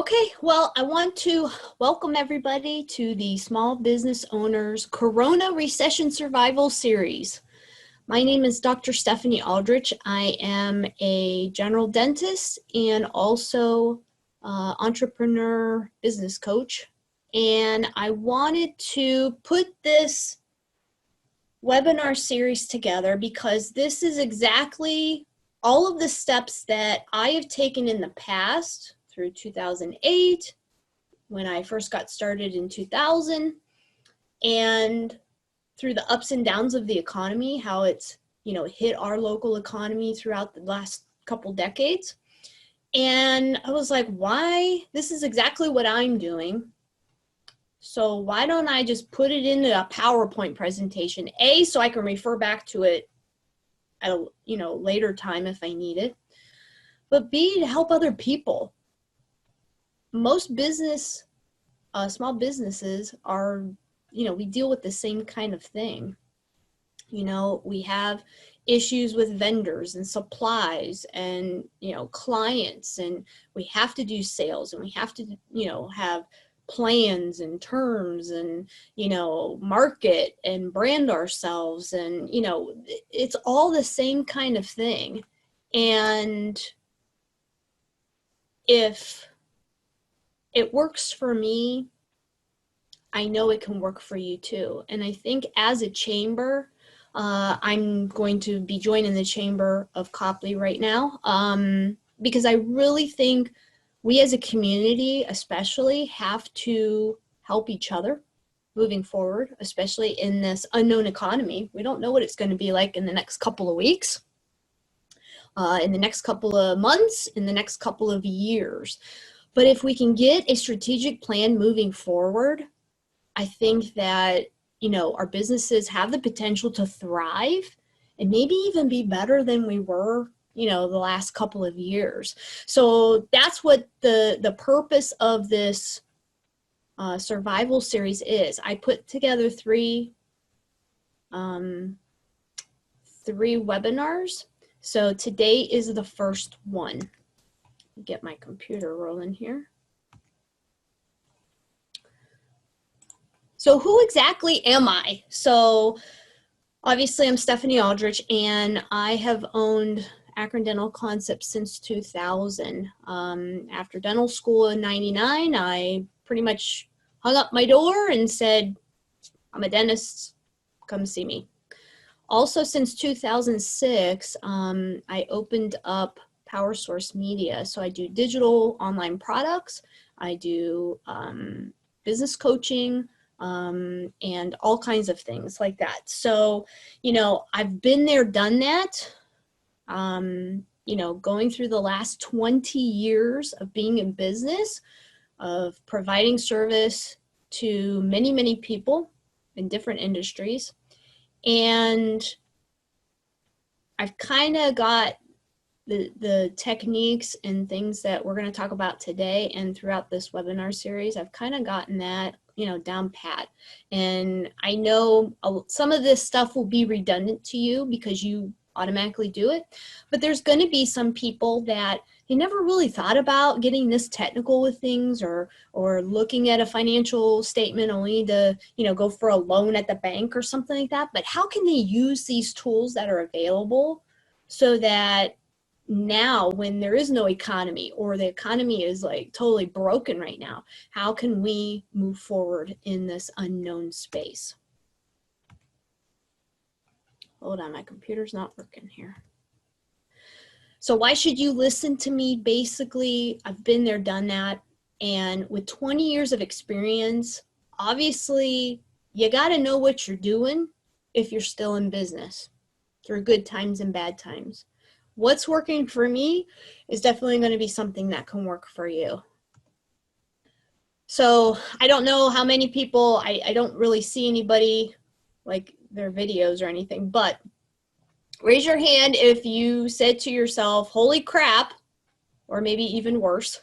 Okay, well, I want to welcome everybody to the Small Business Owners Corona Recession Survival Series. My name is Dr. Stephanie Aldrich. I am a general dentist and also entrepreneur business coach. And I wanted to put this webinar series together because this is exactly all of the steps that I have taken in the past through 2008, when I first got started in 2000, and through the ups and downs of the economy, how it's, hit our local economy throughout the last couple decades. And I was like, why? This is exactly what I'm doing. So why don't I just put it into a PowerPoint presentation, A, so I can refer back to it at a later time if I need it, but B, to help other people. Most small businesses are, we deal with the same kind of thing. We have issues with vendors and supplies and, clients, and we have to do sales, and we have to, have plans and terms and, market and brand ourselves. And, it's all the same kind of thing. And if it works for me, I know it can work for you too. And I think as a chamber, I'm going to be joining the Chamber of Copley right now, because I really think we as a community especially have to help each other moving forward, especially in this unknown economy. We don't know what it's going to be like in the next couple of weeks, in the next couple of months, in the next couple of years. But if we can get a strategic plan moving forward, I think that, our businesses have the potential to thrive and maybe even be better than we were, the last couple of years. So that's what the purpose of this survival series is. I put together three webinars. So today is the first one. Get my computer rolling here. So who exactly am I? So obviously I'm Stephanie Aldrich, and I have owned Akron Dental Concepts since 2000. After dental school in 99, I pretty much hung up my door and said, I'm a dentist, come see me. Also since 2006, I opened up Power Source Media. So I do digital online products, I do business coaching, and all kinds of things like that. So, I've been there, done that, going through the last 20 years of being in business, of providing service to many, many people in different industries. And I've kind of got the techniques and things that we're going to talk about today and throughout this webinar series. I've kind of gotten that, down pat. And I know some of this stuff will be redundant to you because you automatically do it, but there's going to be some people that they never really thought about getting this technical with things, or looking at a financial statement only to, go for a loan at the bank or something like that. But how can they use these tools that are available so that now when there is no economy, or the economy is like totally broken right now, how can we move forward in this unknown space? Hold on, my computer's not working here. So why should you listen to me? Basically, I've been there, done that. And with 20 years of experience, obviously you got to know what you're doing if you're still in business through good times and bad times. What's working for me is definitely going to be something that can work for you. So I don't know how many people, I don't really see anybody like their videos or anything, but raise your hand if you said to yourself, holy crap, or maybe even worse.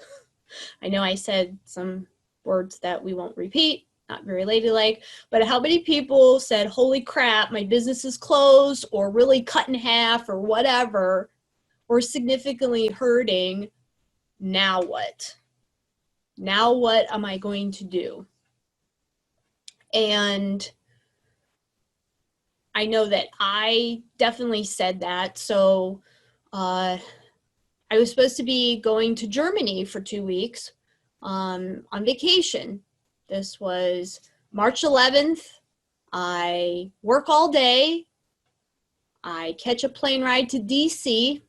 I know I said some words that we won't repeat, not very ladylike, but how many people said, holy crap, my business is closed, or really cut in half, or whatever, or significantly hurting, now what? Now what am I going to do? And I know that I definitely said that. So I was supposed to be going to Germany for 2 weeks on vacation. This was March 11th. I work all day. I catch a plane ride to DC.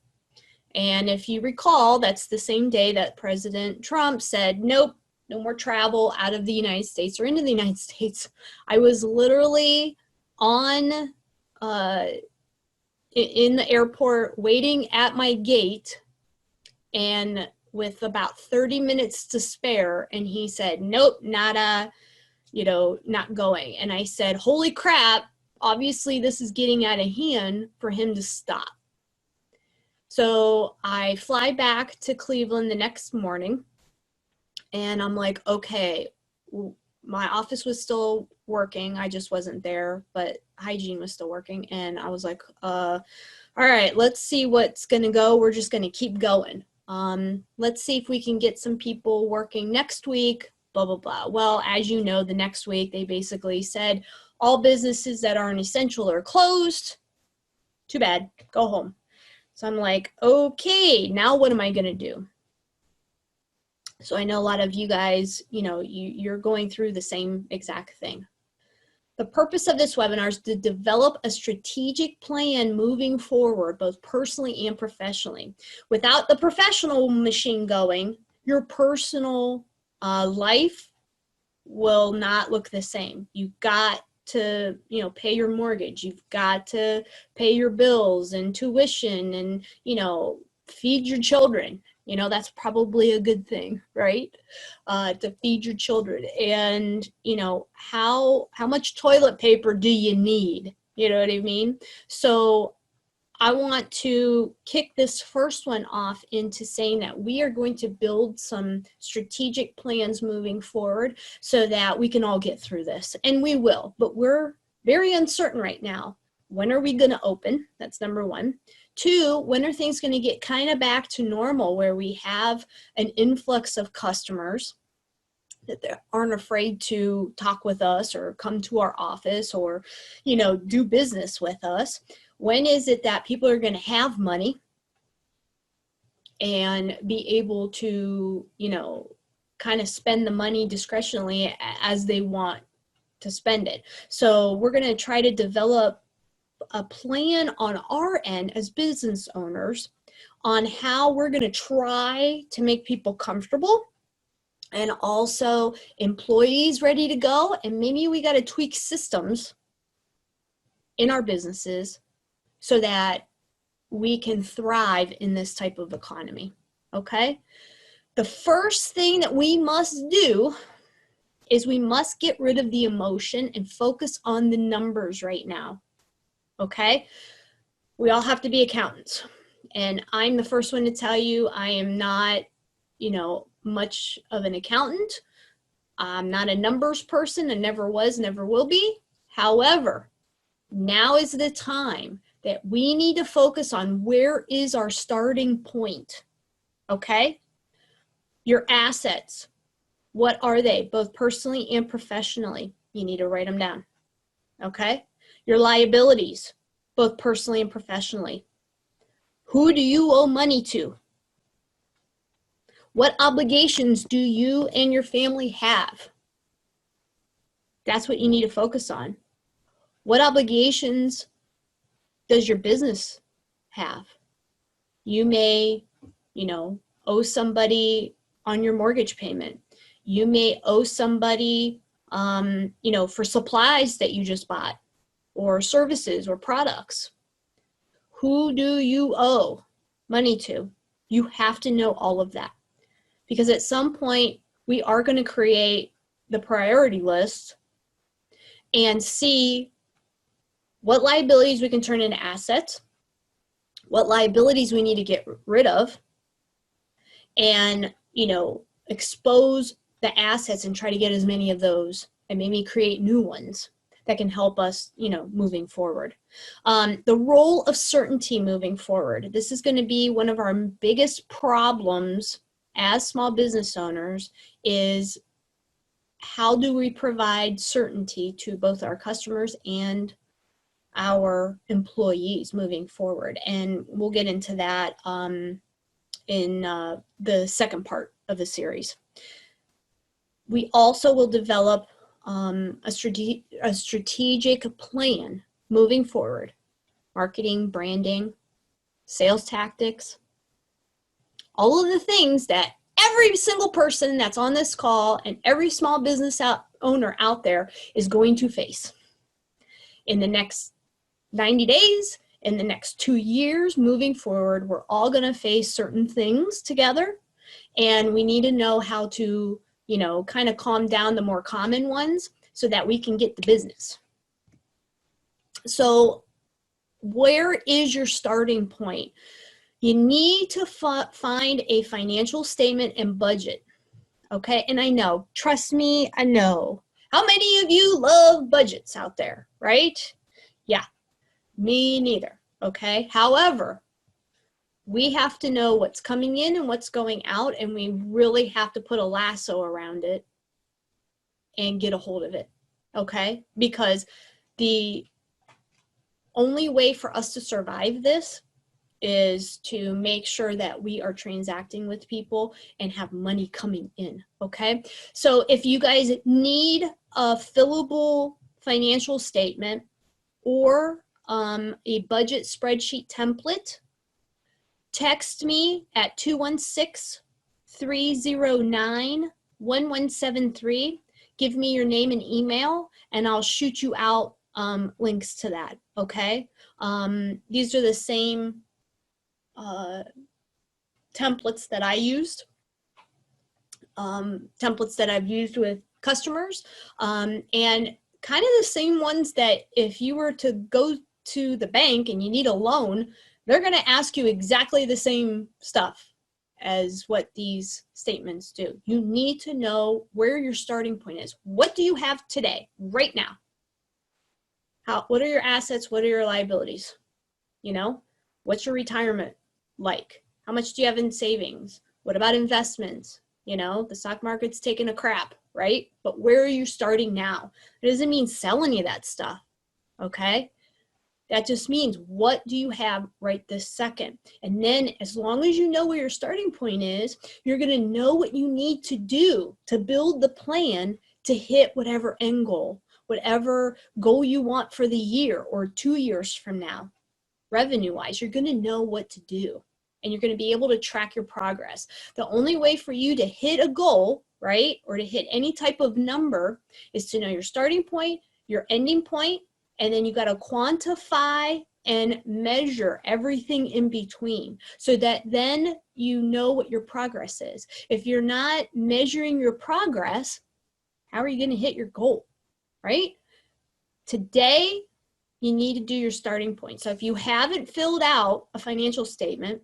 And if you recall, that's the same day that President Trump said, nope, no more travel out of the United States or into the United States. I was literally on in the airport waiting at my gate, and with about 30 minutes to spare, and he said, nope, not going. And I said, holy crap, obviously this is getting out of hand for him to stop. So I fly back to Cleveland the next morning, and I'm like, okay, my office was still working. I just wasn't there, but hygiene was still working. And I was like, all right, let's see what's going to go. We're just going to keep going. Let's see if we can get some people working next week, blah, blah, blah. Well, as you know, the next week they basically said all businesses that aren't essential are closed. Too bad, go home. So I'm like, okay, now what am I going to do? So I know a lot of you guys, you're going through the same exact thing. The purpose of this webinar is to develop a strategic plan moving forward, both personally and professionally. Without the professional machine going, your personal life will not look the same. You've got to, pay your mortgage. You've got to pay your bills and tuition and, feed your children. That's probably a good thing, right? To feed your children. And, how much toilet paper do you need? You know what I mean? So I want to kick this first one off into saying that we are going to build some strategic plans moving forward so that we can all get through this. And we will, but we're very uncertain right now. When are we going to open? That's number one. Two, when are things going to get kind of back to normal where we have an influx of customers that they aren't afraid to talk with us or come to our office or, do business with us? When is it that people are going to have money and be able to, kind of spend the money discretionally as they want to spend it? So we're going to try to develop a plan on our end as business owners on how we're going to try to make people comfortable and also employees ready to go. And maybe we got to tweak systems in our businesses so that we can thrive in this type of economy. Okay? The first thing that we must do is we must get rid of the emotion and focus on the numbers right now. Okay? We all have to be accountants. And I'm the first one to tell you I am not, much of an accountant. I'm not a numbers person. I never was, never will be. However, now is the time that we need to focus on where is our starting point. Okay? Your assets, what are they, both personally and professionally? You need to write them down. Okay? Your liabilities, both personally and professionally. Who do you owe money to? What obligations do you and your family have? That's what you need to focus on. What obligations does your business have? You may, owe somebody on your mortgage payment. You may owe somebody, for supplies that you just bought, or services or products. Who do you owe money to? You have to know all of that, because at some point we are going to create the priority list and see what liabilities we can turn into assets, what liabilities we need to get rid of, and, expose the assets and try to get as many of those and maybe create new ones that can help us, moving forward. The role of certainty moving forward. This is going to be one of our biggest problems as small business owners is how do we provide certainty to both our customers and our employees moving forward? And we'll get into that in the second part of the series. We also will develop a strategic plan moving forward: marketing, branding, sales tactics, all of the things that every single person that's on this call and every small business owner out there is going to face in the next 90 days, in the next 2 years, moving forward. We're all going to face certain things together, and we need to know how to, you know, kind of calm down the more common ones so that we can get the business. So where is your starting point? You need to find a financial statement and budget, okay? And I know, trust me, I know. How many of you love budgets out there, right? Yeah, me neither, okay? However, we have to know what's coming in and what's going out, and we really have to put a lasso around it and get a hold of it, okay? Because the only way for us to survive this is to make sure that we are transacting with people and have money coming in, okay? So if you guys need a fillable financial statement or a budget spreadsheet template, text me at 216-309-1173. Give me your name and email, and I'll shoot you out links to that, okay? These are the same templates that I used, templates that I've used with customers, and kind of the same ones that if you were to go to the bank and you need a loan, they're going to ask you exactly the same stuff as what these statements do. You need to know where your starting point is. What do you have today, right now? What are your assets? What are your liabilities? You know, what's your retirement like? How much do you have in savings? What about investments? You know, the stock market's taking a crap, right? But where are you starting now? It doesn't mean sell any of that stuff, okay? That just means, what do you have right this second? And then as long as you know where your starting point is, you're going to know what you need to do to build the plan to hit whatever end goal, whatever goal you want for the year or 2 years from now. Revenue-wise, you're going to know what to do, and you're going to be able to track your progress. The only way for you to hit a goal, right, or to hit any type of number is to know your starting point, your ending point, and then you got to quantify and measure everything in between so that then you know what your progress is. If you're not measuring your progress, how are you going to hit your goal, right? Today, you need to do your starting point. So if you haven't filled out a financial statement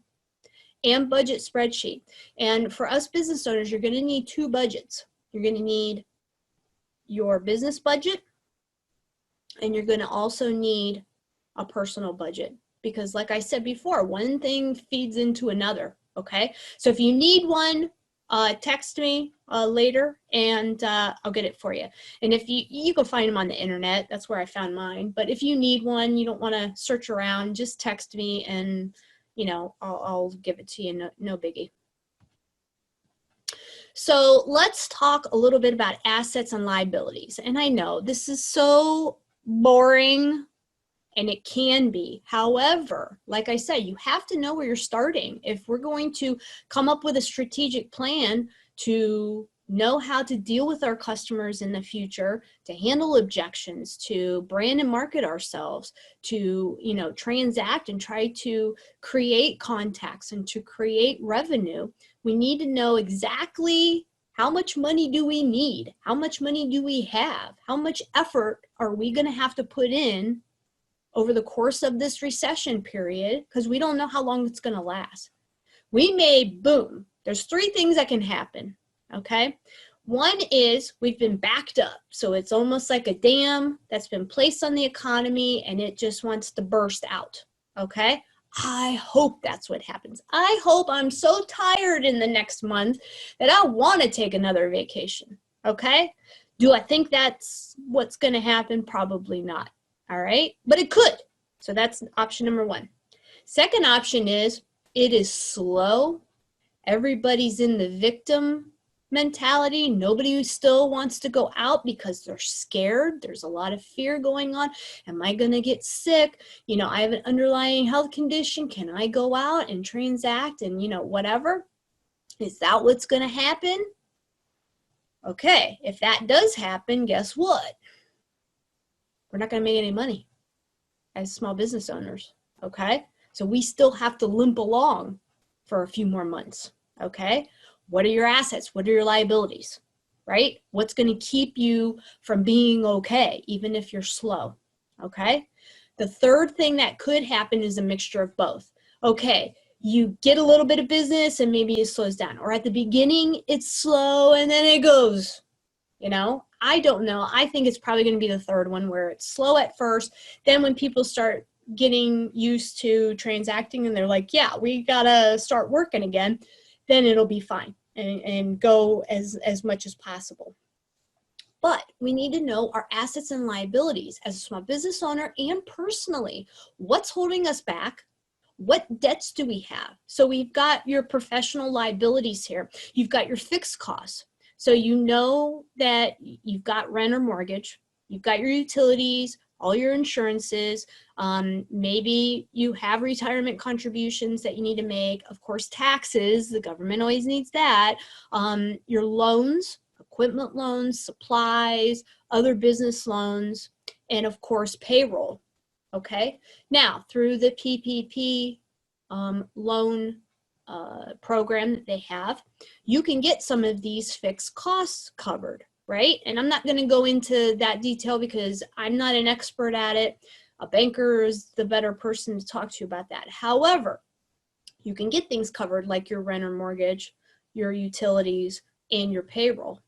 and budget spreadsheet, and for us business owners, you're going to need 2 budgets. You're going to need your business budget, and you're going to also need a personal budget, because like I said before, one thing feeds into another, okay? So if you need one, text me later, and I'll get it for you. And if you can find them on the internet, that's where I found mine. But if you need one, you don't want to search around, just text me, and you know, I'll give it to you, no biggie. So let's talk a little bit about assets and liabilities. And I know this is so boring, and it can be. However, like I said, you have to know where you're starting. If we're going to come up with a strategic plan to know how to deal with our customers in the future, to handle objections, to brand and market ourselves, to, you know, transact and try to create contacts and to create revenue, we need to know exactly how much money do we need? How much money do we have? How much effort are we going to have to put in over the course of this recession period? Because we don't know how long it's going to last. We may, boom, there's 3 things that can happen, okay? One is we've been backed up. So it's almost like a dam that's been placed on the economy and it just wants to burst out, okay? I hope that's what happens. I hope I'm so tired in the next month that I want to take another vacation, okay? Do I think that's what's going to happen? Probably not, all right? But it could. So that's option number one. Second option is it is slow. Everybody's in the victim mentality. Nobody still wants to go out because they're scared. There's a lot of fear going on. Am I going to get sick? You know, I have an underlying health condition. Can I go out and transact and, you know, whatever? Is that what's going to happen? Okay, if that does happen, guess what? We're not going to make any money as small business owners, okay? So we still have to limp along for a few more months, okay? What are your assets? What are your liabilities, right? What's going to keep you from being okay, even if you're slow, okay? The third thing that could happen is a mixture of both. Okay, you get a little bit of business and maybe it slows down, or at the beginning it's slow and then it goes, you know? I don't know. I think it's probably going to be the third one where it's slow at first. Then when people start getting used to transacting and they're like, yeah, we got to start working again, then it'll be fine and go as much as possible. But we need to know our assets and liabilities as a small business owner and personally. What's holding us back? What debts do we have? So we've got your professional liabilities here. You've got your fixed costs. So you know that you've got rent or mortgage, you've got your utilities, all your insurances, maybe you have retirement contributions that you need to make, of course taxes, the government always needs that, your loans, equipment loans, supplies, other business loans, and of course payroll, okay? Now through the PPP loan program that they have, you can get some of these fixed costs covered, right? And I'm not going to go into that detail because I'm not an expert at it. A banker is the better person to talk to about that. However, you can get things covered like your rent or mortgage, your utilities, and your payroll,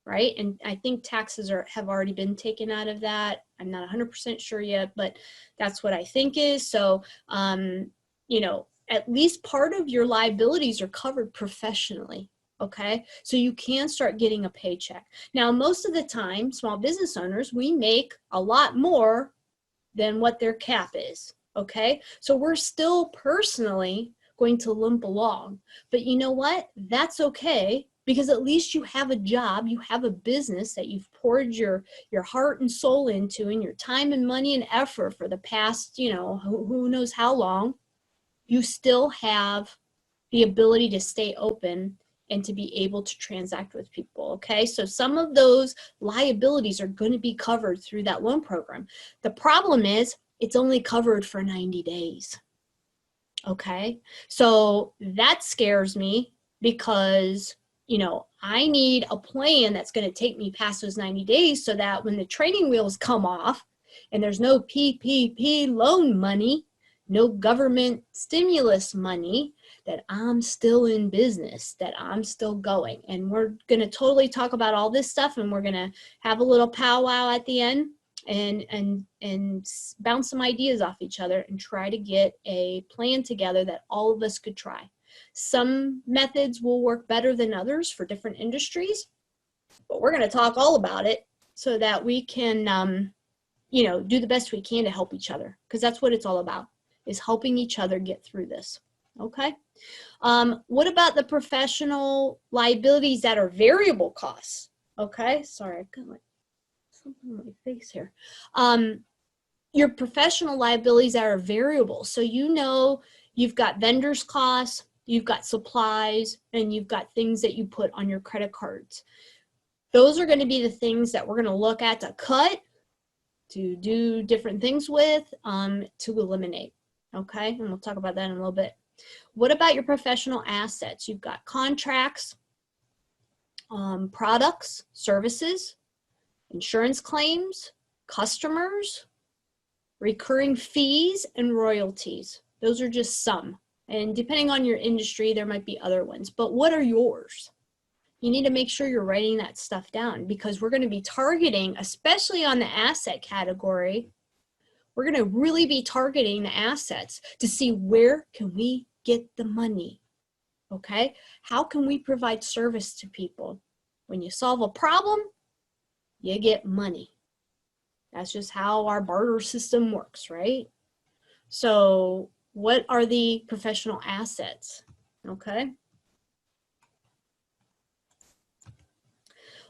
right? And I think taxes have already been taken out of that. I'm not 100% sure yet, but that's what I think is. So, you know, at least part of your liabilities are covered professionally, okay? So you can start getting a paycheck. Now, most of the time, small business owners, we make a lot more than what their cap is, okay? So we're still personally going to limp along. But you know what? That's okay, because at least you have a job, you have a business that you've poured your heart and soul into, and your time and money and effort for the past, you know, who knows how long. You still have the ability to stay open and to be able to transact with people, okay? So some of those liabilities are going to be covered through that loan program. The problem is it's only covered for 90 days, okay? So that scares me because, you know, I need a plan that's going to take me past those 90 days so that when the training wheels come off and there's no PPP loan money, no government stimulus money, that I'm still in business, that I'm still going. And we're going to totally talk about all this stuff, and we're going to have a little powwow at the end and bounce some ideas off each other and try to get a plan together that all of us could try. Some methods will work better than others for different industries, but we're going to talk all about it so that we can, you know, do the best we can to help each other, because that's what it's all about, is helping each other get through this, okay? What about the professional liabilities that are variable costs, okay? Sorry, I've got like something on my face here. Your professional liabilities that are variable. So you know you've got vendors costs, you've got supplies, and you've got things that you put on your credit cards. Those are going to be the things that we're going to look at to cut, to do different things with, to eliminate. Okay, and we'll talk about that in a little bit. What about your professional assets? You've got contracts, products, services, insurance claims, customers, recurring fees, and royalties. Those are just some. And depending on your industry, there might be other ones. But what are yours? You need to make sure you're writing that stuff down, because we're going to be targeting, especially on the asset category, We're going to really be targeting the assets to see where can we get the money, okay? How can we provide service to people? When you solve a problem, you get money. That's just how our barter system works, right? So what are the professional assets, okay?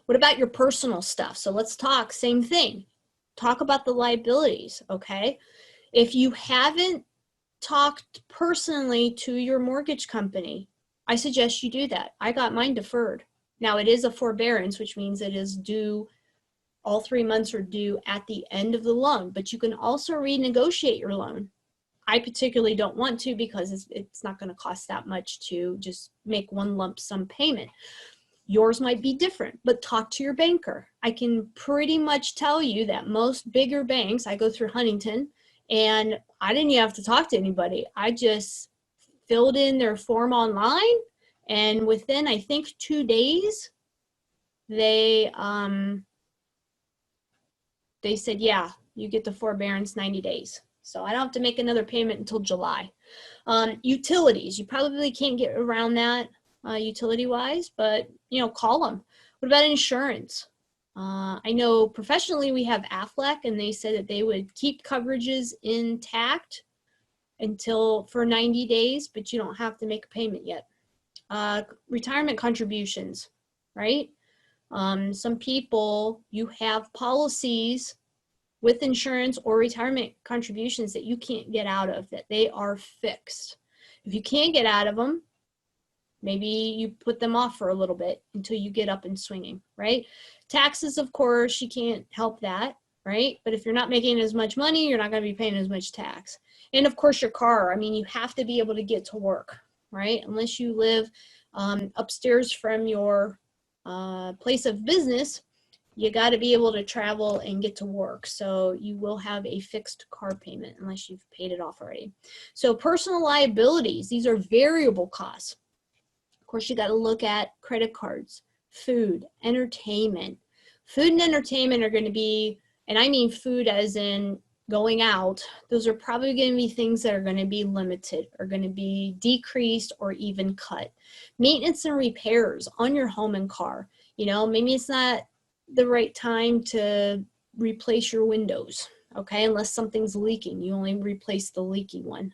What about your personal stuff? So let's talk, same thing. Talk about the liabilities, okay? If you haven't talked personally to your mortgage company, I suggest you do that. I got mine deferred. Now it is a forbearance, which means it is due, all 3 months are due at the end of the loan, but you can also renegotiate your loan. I particularly don't want to because it's not going to cost that much to just make one lump sum payment. Yours might be different, but talk to your banker. I can pretty much tell you that most bigger banks, I go through Huntington, and I didn't even have to talk to anybody. I just filled in their form online, and within, I think, 2 days, they said, yeah, you get the forbearance 90 days. So I don't have to make another payment until July. Utilities, you probably can't get around that utility-wise, but, you know, call them. What about insurance? I know professionally we have Aflac, and they said that they would keep coverages intact for 90 days, but you don't have to make a payment yet. Retirement contributions, right? Some people, you have policies with insurance or retirement contributions that you can't get out of, that they are fixed. If you can't get out of them, maybe you put them off for a little bit until you get up and swinging, right? Taxes, of course, you can't help that, right? But if you're not making as much money, you're not going to be paying as much tax. And of course, your car. I mean, you have to be able to get to work, right? Unless you live upstairs from your place of business, you got to be able to travel and get to work. So you will have a fixed car payment unless you've paid it off already. So personal liabilities, these are variable costs. Of course, you got to look at credit cards, food, entertainment. Food and entertainment are going to be, and I mean food as in going out, those are probably going to be things that are going to be limited, are going to be decreased or even cut. Maintenance and repairs on your home and car. You know, maybe it's not the right time to replace your windows, okay? Unless something's leaking, you only replace the leaky one.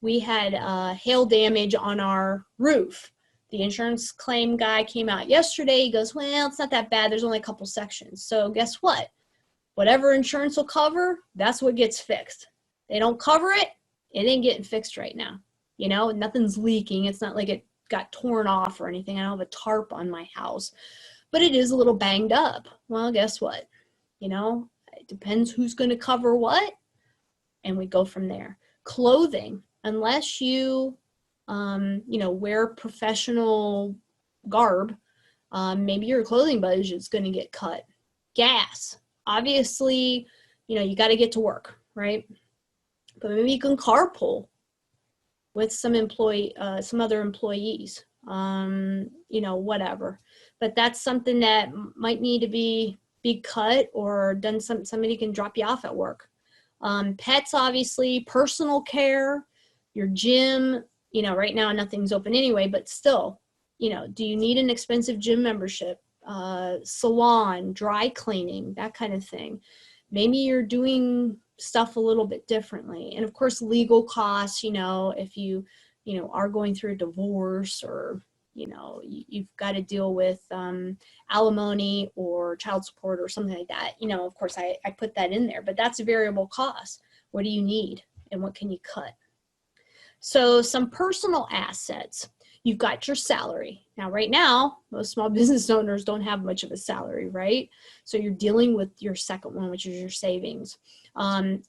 We had hail damage on our roof. The insurance claim guy came out yesterday. He goes, well, it's not that bad. There's only a couple sections. So guess what? Whatever insurance will cover, that's what gets fixed. They don't cover it, it ain't getting fixed right now. You know, nothing's leaking. It's not like it got torn off or anything. I don't have a tarp on my house, but it is a little banged up. Well, guess what? You know, it depends who's going to cover what, and we go from there. Clothing, unless you, you know, wear professional garb, maybe your clothing budget is going to get cut. Gas, obviously, you know, you got to get to work, right? But maybe you can carpool with some other employees, you know, whatever. But that's something that might need to be cut or done. Somebody can drop you off at work. Pets, obviously, personal care, your gym, you know, right now nothing's open anyway, but still, you know, do you need an expensive gym membership? Salon, dry cleaning, that kind of thing. Maybe you're doing stuff a little bit differently. And of course, legal costs, you know, if you know, are going through a divorce, or, you know, you've got to deal with alimony or child support or something like that. You know, of course, I put that in there, but that's a variable cost. What do you need and what can you cut? So some personal assets. You've got your salary. Now, right now, most small business owners don't have much of a salary, right? So you're dealing with your second one, which is your savings.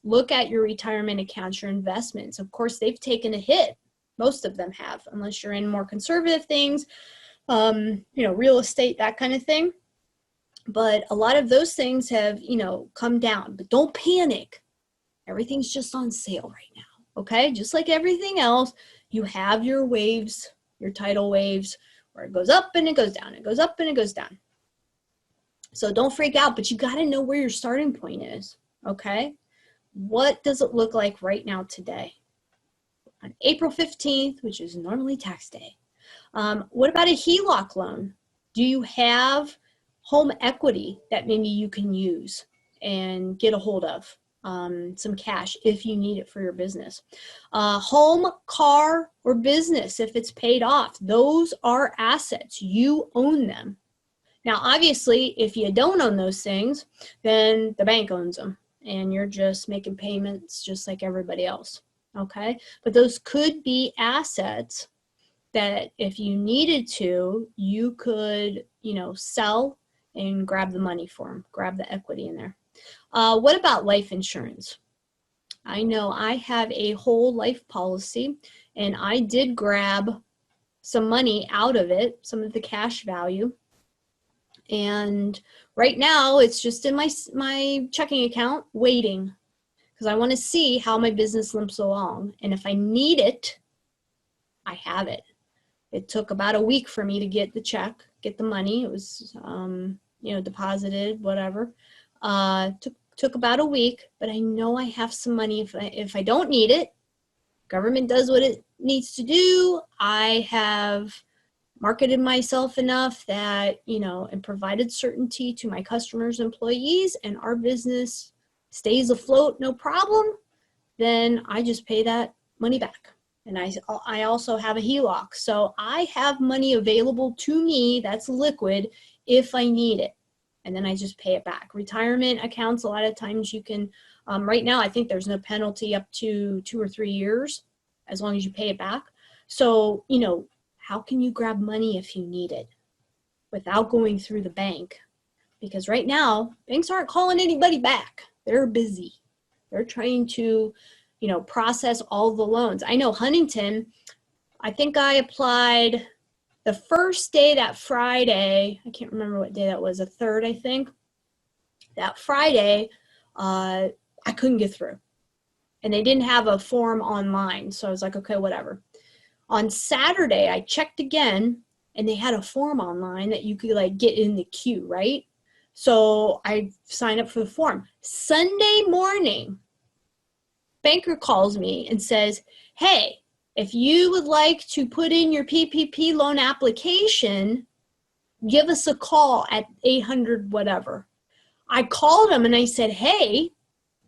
Look at your retirement accounts, your investments. Of course, they've taken a hit. Most of them have, unless you're in more conservative things, you know, real estate, that kind of thing. But a lot of those things have, you know, come down. But don't panic. Everything's just on sale right now, okay? Just like everything else, you have your waves, your tidal waves, where it goes up and it goes down, it goes up and it goes down. So don't freak out, but you got to know where your starting point is, okay? what does it look like right now today? On April 15th, which is normally tax day. What about a HELOC loan? Do you have home equity that maybe you can use and get a hold of? Some cash if you need it for your business. Home, car, or business, if it's paid off, those are assets. You own them. Now, obviously, if you don't own those things, then the bank owns them and you're just making payments just like everybody else, okay? But those could be assets that if you needed to, you could, sell and grab the money for them, grab the equity in there. What about life insurance? I know I have a whole life policy and I did grab some money out of it, some of the cash value. And right now it's just in my checking account waiting because I want to see how my business limps along. And if I need it, I have it. It took about a week for me to get the check, get the money. It was, deposited, whatever. Took about a week, but I know I have some money. If I don't need it, government does what it needs to do. I have marketed myself enough that, and provided certainty to my customers, employees, and our business stays afloat, no problem, then I just pay that money back. And I also have a HELOC. So I have money available to me that's liquid if I need it. And then I just pay it back. Retirement accounts, a lot of times you can, right now I think there's no penalty up to 2 or 3 years as long as you pay it back. So, how can you grab money if you need it without going through the bank? Because right now, banks aren't calling anybody back. They're busy. They're trying to, process all the loans. I know Huntington, I think I applied the first day, that Friday, I can't remember what day that was, a third, I think. That Friday, I couldn't get through. And they didn't have a form online. So I was like, okay, whatever. On Saturday, I checked again, and they had a form online that you could get in the queue, right? So I signed up for the form. Sunday morning, banker calls me and says, hey, if you would like to put in your PPP loan application, give us a call at 800 whatever. I called them and I said, hey,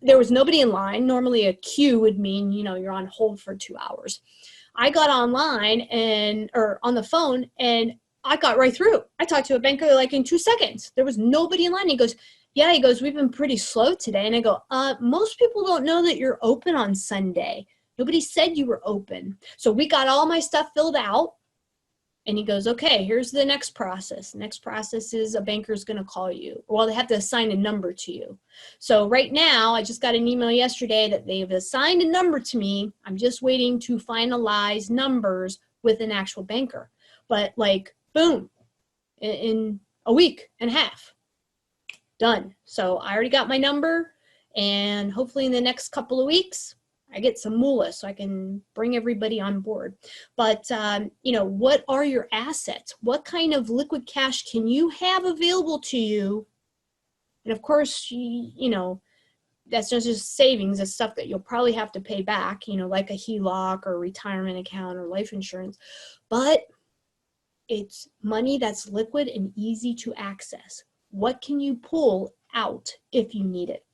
there was nobody in line. Normally a queue would mean, you're on hold for 2 hours. I got online or on the phone and I got right through. I talked to a banker in 2 seconds. There was nobody in line. He goes, yeah, we've been pretty slow today. And I go, most people don't know that you're open on Sunday. Nobody said you were open. So we got all my stuff filled out. And he goes, okay, here's the next process. Next process is a banker's going to call you. Well, they have to assign a number to you. So right now, I just got an email yesterday that they've assigned a number to me. I'm just waiting to finalize numbers with an actual banker. But boom, in a week and a half, done. So I already got my number, and hopefully in the next couple of weeks, I get some moolah so I can bring everybody on board. But, what are your assets? What kind of liquid cash can you have available to you? And of course, that's not just savings. It's stuff that you'll probably have to pay back, like a HELOC or a retirement account or life insurance. But it's money that's liquid and easy to access. What can you pull out if you need it?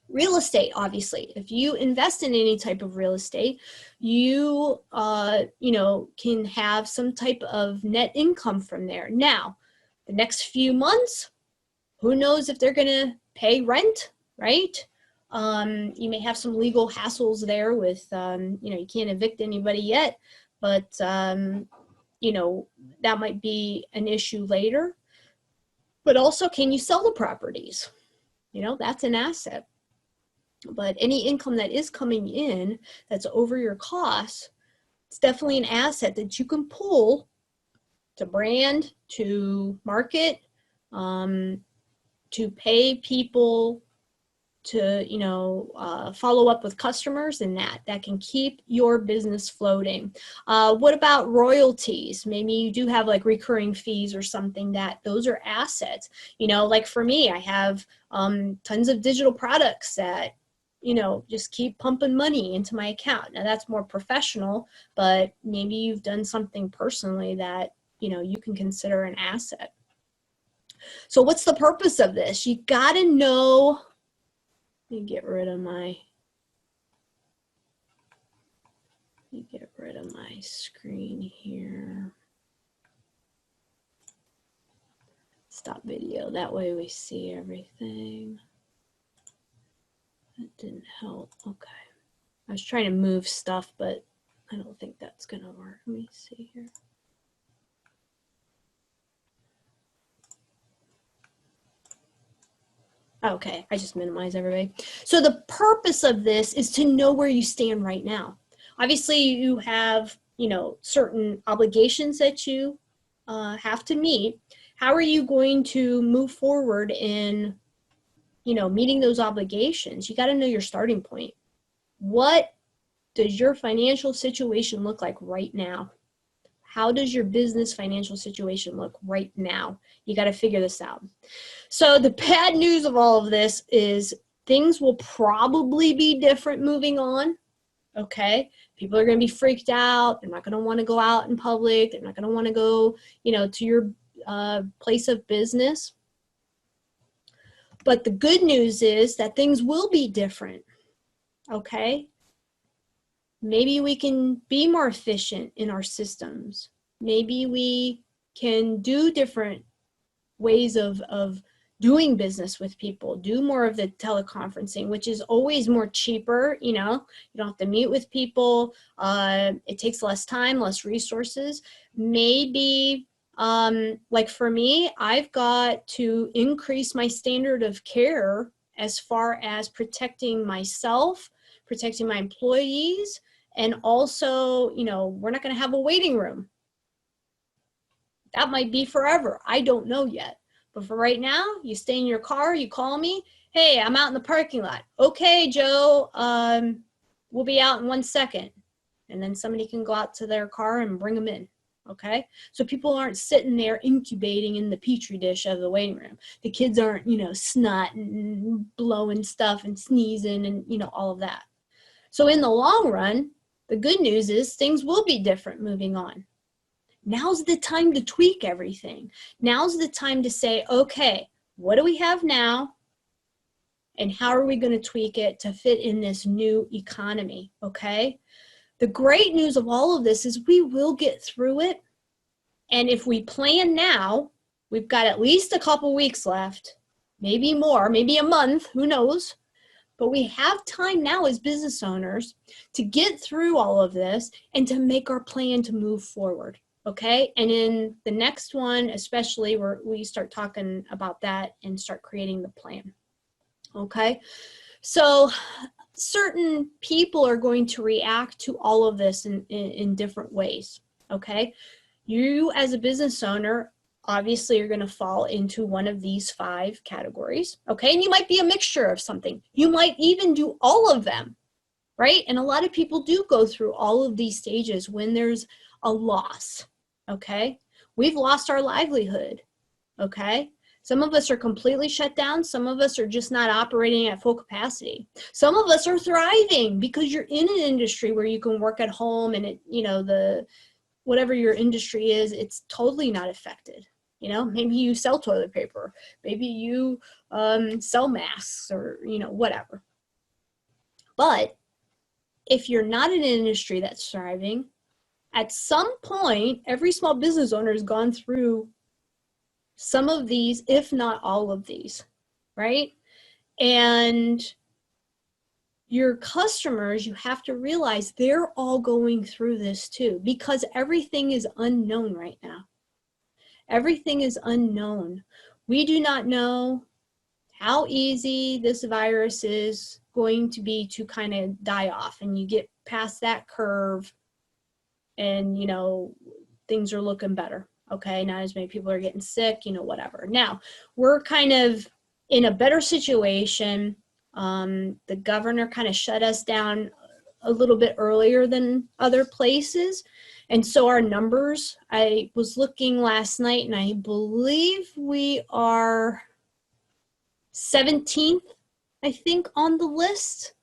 Real estate, obviously. If you invest in any type of real estate, you, can have some type of net income from there. Now, the next few months, who knows if they're going to pay rent, right? You may have some legal hassles there with, you can't evict anybody yet, but, that might be an issue later. But also, can you sell the properties? That's an asset. But any income that is coming in that's over your costs, it's definitely an asset that you can pull to brand, to market, to pay people, to follow up with customers, and that can keep your business floating. What about royalties? Maybe you do have recurring fees or something those are assets. For me, I have tons of digital products that just keep pumping money into my account. Now that's more professional, but maybe you've done something personally that, you can consider an asset. So what's the purpose of this? You got to know, let me get rid of my screen here. Stop video. That way we see everything. That didn't help. Okay. I was trying to move stuff, but I don't think that's going to work. Let me see here. Okay, I just minimize everybody. So the purpose of this is to know where you stand right now. Obviously, you have, certain obligations that you have to meet. How are you going to move forward in, meeting those obligations? You got to know your starting point. What does your financial situation look like right now? How does your business financial situation look right now? You got to figure this out. So the bad news of all of this is things will probably be different moving on. Okay. People are going to be freaked out. They're not going to want to go out in public. They're not going to want to go, to your place of business. But the good news is that things will be different. Okay. Maybe we can be more efficient in our systems. Maybe we can do different ways of doing business with people, do more of the teleconferencing, which is always more cheaper. You don't have to meet with people. It takes less time, less resources. Maybe, like for me, I've got to increase my standard of care as far as protecting myself, protecting my employees, and also, we're not going to have a waiting room. That might be forever. I don't know yet. But for right now, you stay in your car, you call me. Hey, I'm out in the parking lot. Okay, Joe, we'll be out in 1 second. And then somebody can go out to their car and bring them in. Okay? So people aren't sitting there incubating in the petri dish of the waiting room. The kids aren't, snotting and blowing stuff and sneezing and, all of that. So in the long run, the good news is things will be different moving on. Now's the time to tweak everything. Now's the time to say, okay, what do we have now? And how are we going to tweak it to fit in this new economy? Okay. The great news of all of this is we will get through it. And if we plan now, we've got at least a couple weeks left, maybe more, maybe a month, who knows? But we have time now as business owners to get through all of this and to make our plan to move forward. Okay. And in the next one, especially where we start talking about that and start creating the plan. Okay. So certain people are going to react to all of this in different ways. Okay. You as a business owner, obviously you're going to fall into one of these 5 categories. Okay. And you might be a mixture of something. You might even do all of them. Right. And a lot of people do go through all of these stages when there's a loss. Okay. We've lost our livelihood. Okay. Some of us are completely shut down. Some of us are just not operating at full capacity. Some of us are thriving because you're in an industry where you can work at home and it, whatever your industry is, it's totally not affected. Maybe you sell toilet paper, maybe you sell masks or, whatever. But if you're not in an industry that's thriving, at some point, every small business owner has gone through some of these, if not all of these, right? And your customers, you have to realize they're all going through this too, because everything is unknown right now. Everything is unknown. We do not know how easy this virus is going to be to kind of die off, and you get past that curve and, things are looking better. Okay, not as many people are getting sick, whatever. Now, we're kind of in a better situation. The governor kind of shut us down a little bit earlier than other places. And so our numbers, I was looking last night and I believe we are 17th, I think, on the list.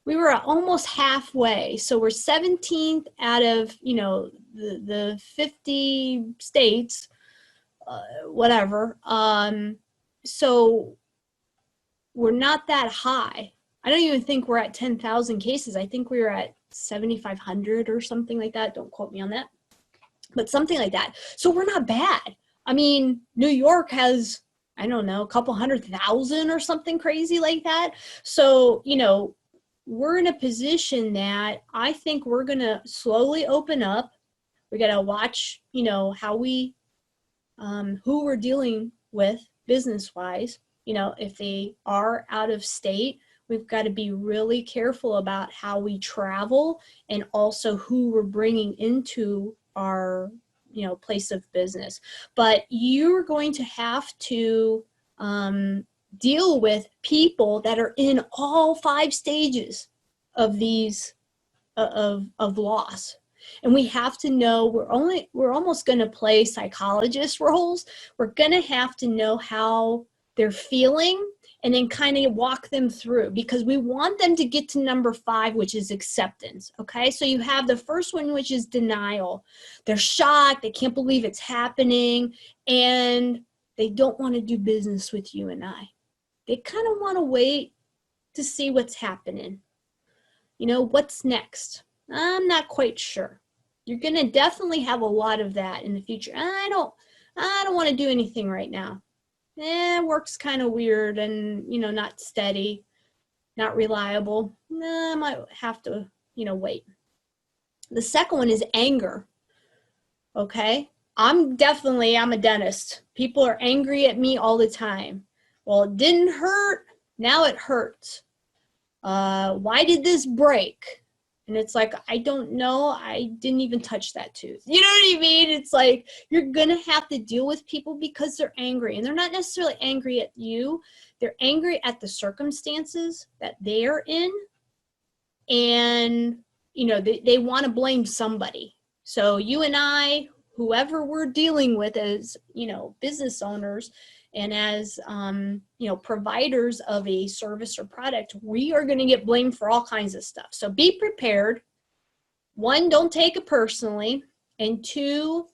we were almost halfway. So we're 17th out of, the 50 states, whatever. So we're not that high. I don't even think we're at 10,000 cases. I think we were at 7,500 or something like that. Don't quote me on that, but something like that. So we're not bad. I mean, New York has, I don't know, a couple 100,000 or something crazy like that. So, we're in a position that I think we're going to slowly open up. We got to watch, how we, who we're dealing with business-wise. If they are out of state, we've got to be really careful about how we travel and also who we're bringing into our, place of business. But you're going to have to deal with people that are in all 5 stages of these of loss. And we have to know, we're almost going to play psychologist roles. We're going to have to know how they're feeling and then kind of walk them through, because we want them to get to number 5, which is acceptance. Okay, so you have the first one, which is denial. They're shocked, they can't believe it's happening, and they don't want to do business with you and I. They kind of want to wait to see what's happening. What's next? I'm not quite sure. You're going to definitely have a lot of that in the future. I don't want to do anything right now. Work's kind of weird and, not steady, not reliable. I might have to, wait. The second one is anger. Okay. I'm a dentist. People are angry at me all the time. Well, it didn't hurt. Now it hurts. Why did this break? And it's like, I don't know. I didn't even touch that tooth. You know what I mean? It's like, you're going to have to deal with people because they're angry. And they're not necessarily angry at you. They're angry at the circumstances that they're in. And, they want to blame somebody. So you and I, whoever we're dealing with as, business owners and as, providers of a service or product, we are going to get blamed for all kinds of stuff. So be prepared. 1, don't take it personally. And 2,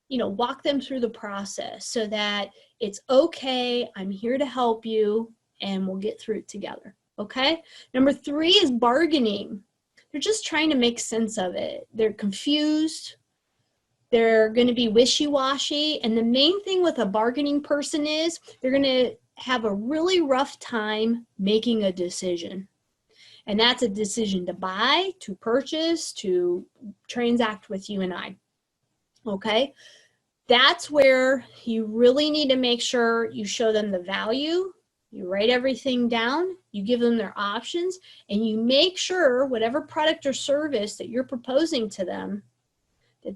walk them through the process so that it's okay. I'm here to help you and we'll get through it together. Okay. Number 3 is bargaining. They're just trying to make sense of it. They're confused. They're going to be wishy-washy. And the main thing with a bargaining person is they're going to have a really rough time making a decision. And that's a decision to buy, to purchase, to transact with you and I. Okay? That's where you really need to make sure you show them the value. You write everything down, you give them their options, and you make sure whatever product or service that you're proposing to them,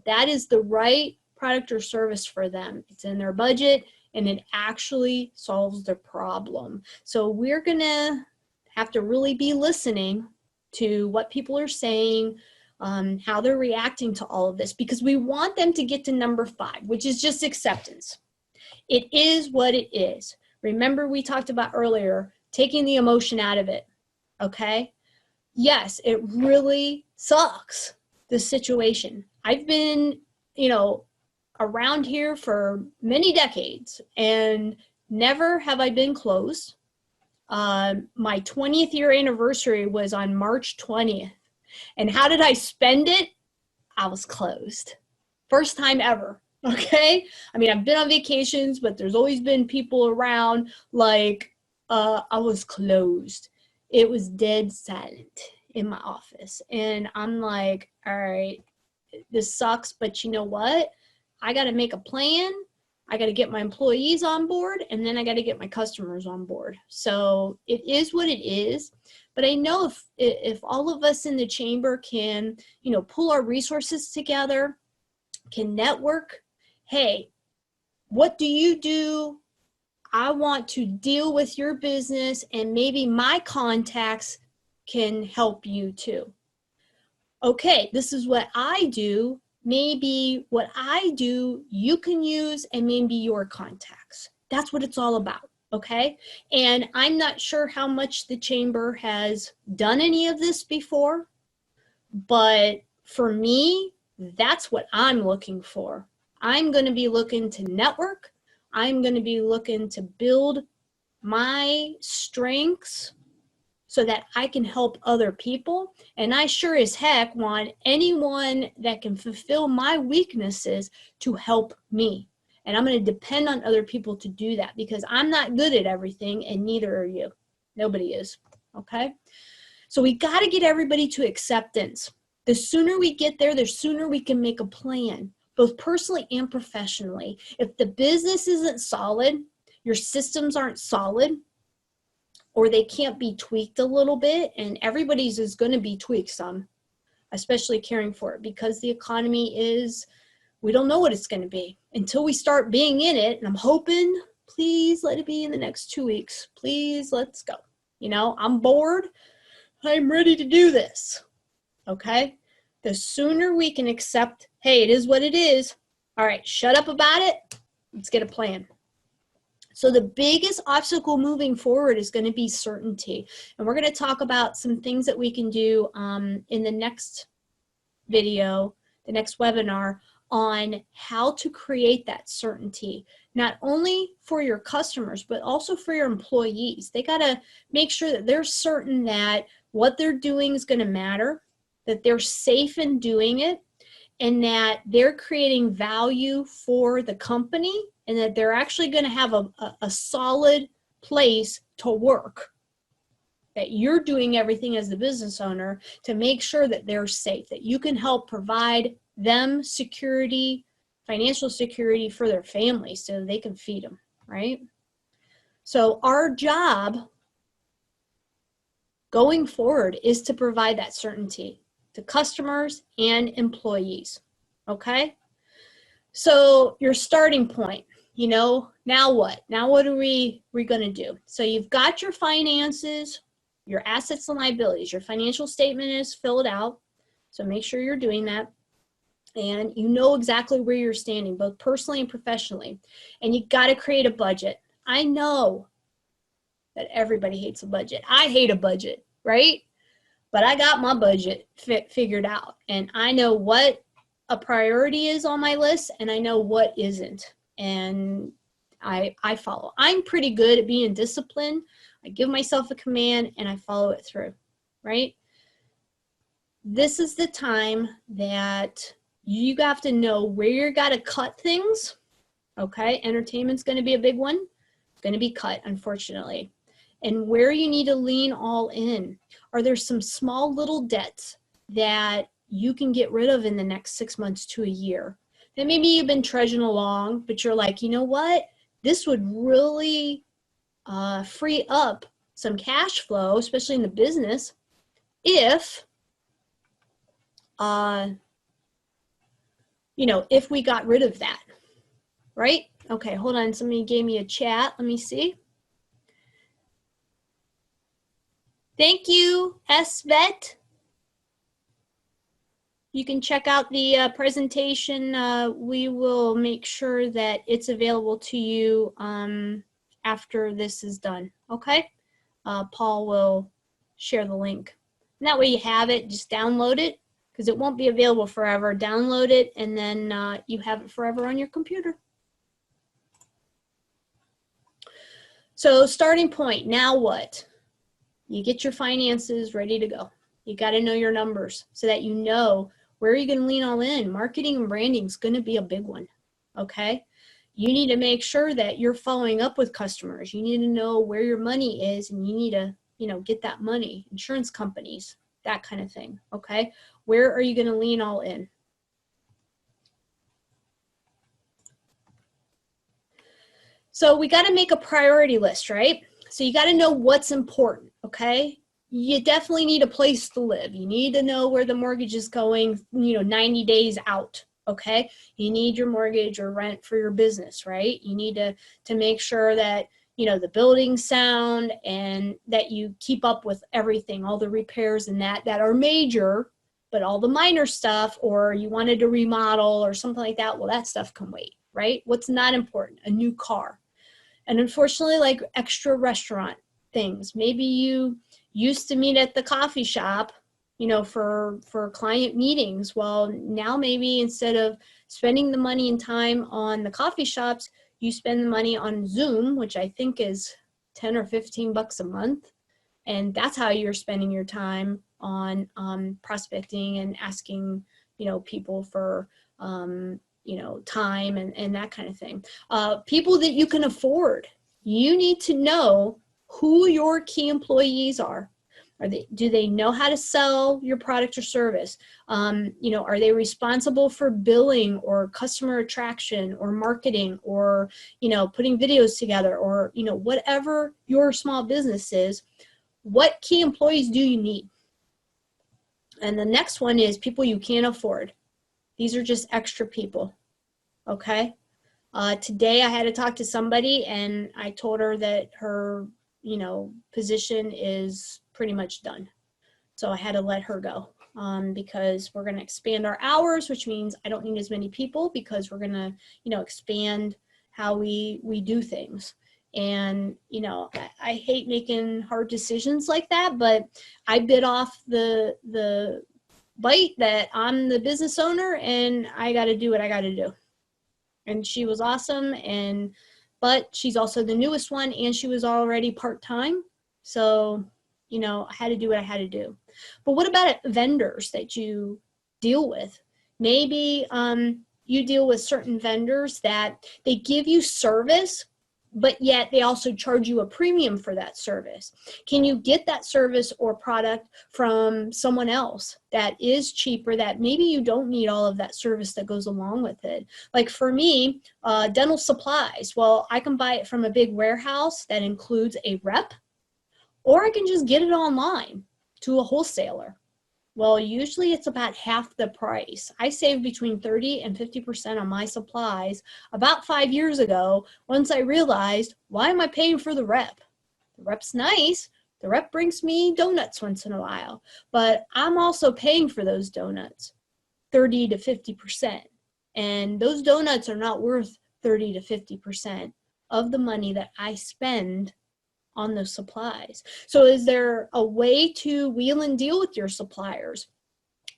that is the right product or service for them. It's in their budget and it actually solves their problem. So we're going to have to really be listening to what people are saying, how they're reacting to all of this, because we want them to get to number 5, which is just acceptance. It is what it is. Remember, we talked about earlier, taking the emotion out of it. Okay? Yes, it really sucks, the situation. I've been, around here for many decades and never have I been closed. My 20th year anniversary was on March 20th. And how did I spend it? I was closed. First time ever. Okay. I mean, I've been on vacations, but there's always been people around. Like, I was closed. It was dead silent in my office. And I'm like, all right, this sucks, but you know what? I got to make a plan. I got to get my employees on board, and then I got to get my customers on board. So it is what it is. But I know if all of us in the chamber can, pull our resources together, can network, hey, what do you do? I want to deal with your business, and maybe my contacts can help you too. Okay, this is what I do. Maybe what I do you can use, and maybe your contacts. That's what it's all about. okay? And I'm not sure how much the chamber has done any of this before, but for me, that's what I'm looking for. I'm going to be looking to network. I'm going to be looking to build my strengths so that I can help other people. And I sure as heck want anyone that can fulfill my weaknesses to help me. And I'm going to depend on other people to do that because I'm not good at everything and neither are you. Nobody is, okay? So we got to get everybody to acceptance. The sooner we get there, the sooner we can make a plan, both personally and professionally. If the business isn't solid, your systems aren't solid, or they can't be tweaked a little bit, and everybody's is going to be tweaked some, especially caring for it, because the economy is, we don't know what it's going to be until we start being in it. And I'm hoping, please let it be in the next 2 weeks. Please, let's go. You know, I'm bored. I'm ready to do this. Okay? The sooner we can accept, hey, it is what it is. All right, shut up about it. Let's get a plan. So the biggest obstacle moving forward is going to be certainty. And we're going to talk about some things that we can do in the next video, the next webinar, on how to create that certainty, not only for your customers, but also for your employees. They got to make sure that they're certain that what they're doing is going to matter, that they're safe in doing it, and that they're creating value for the company, and that they're actually going to have a solid place to work, that you're doing everything as the business owner to make sure that they're safe, that you can help provide them security, financial security for their families so they can feed them, right? So our job going forward is to provide that certainty to customers and employees, okay? So your starting point, you know, now what? Now what are we going to do? So you've got your finances, your assets and liabilities. Your financial statement is filled out, so make sure you're doing that. And you know exactly where you're standing, both personally and professionally. And you got to create a budget. I know that everybody hates a budget. I hate a budget, right? But I got my budget figured out. And I know what a priority is on my list, and I know what isn't. And I follow. I'm pretty good at being disciplined. I give myself a command and I follow it through, right? This is the time that you have to know where you're got to cut things, okay? Entertainment's going to be a big one, going to be cut, unfortunately. And where you need to lean all in. Are there some small little debts that you can get rid of in the next 6 months to a year? That maybe you've been trudging along, but you're like, you know what? This would really free up some cash flow, especially in the business, if, you know, if we got rid of that, right? Okay, hold on. Somebody gave me a chat. Let me see. Thank you, SVET. You can check out the presentation. We will make sure that it's available to you after this is done, okay? Paul will share the link. And that way you have it, just download it, because it won't be available forever. Download it, and then you have it forever on your computer. So starting point, now what? You get your finances ready to go. You got to know your numbers so that you know where are you going to lean all in. Marketing and branding is going to be a big one, okay? You need to make sure that you're following up with customers. You need to know where your money is, and you need to, you know, get that money. Insurance companies, that kind of thing, okay? Where are you going to lean all in? So we got to make a priority list, right? So you got to know what's important, okay? You definitely need a place to live. You need to know where the mortgage is going, you know, 90 days out, okay? You need your mortgage or rent for your business, right? You need to make sure that, you know, the building's sound and that you keep up with everything, all the repairs and that are major, but all the minor stuff, or you wanted to remodel or something like that, well, that stuff can wait, right? What's not important? A new car. And unfortunately, like extra restaurant things. Maybe you used to meet at the coffee shop, you know, for client meetings. Well, now maybe instead of spending the money and time on the coffee shops, you spend the money on Zoom, which I think is 10 or 15 bucks a month. And that's how you're spending your time on prospecting and asking, you know, people for, you know, time and that kind of thing. People that you can afford. You need to know who your key employees are. Do they know how to sell your product or service? You know, are they responsible for billing or customer attraction or marketing or, you know, putting videos together or, you know, whatever your small business is, what key employees do you need? And the next one is people you can't afford. These are just extra people, okay? Today I had to talk to somebody and I told her that her, you know, position is pretty much done. So I had to let her go because we're going to expand our hours, which means I don't need as many people because we're going to, you know, expand how we do things. And, you know, I hate making hard decisions like that, but I bit off the bite that I'm the business owner and I got to do what I got to do. And she was awesome, but she's also the newest one and she was already part-time. So, you know, I had to do what I had to do. But what about vendors that you deal with? Maybe you deal with certain vendors that they give you service, but yet they also charge you a premium for that service. Can you get that service or product from someone else that is cheaper, that maybe you don't need all of that service that goes along with it? Like for me, dental supplies, well, I can buy it from a big warehouse that includes a rep, or I can just get it online to a wholesaler. Well, usually it's about half the price. I saved between 30 and 50% on my supplies about 5 years ago once I realized, why am I paying for the rep? The rep's nice. The rep brings me donuts once in a while, but I'm also paying for those donuts 30 to 50%. And those donuts are not worth 30 to 50% of the money that I spend on those supplies. So is there a way to wheel and deal with your suppliers?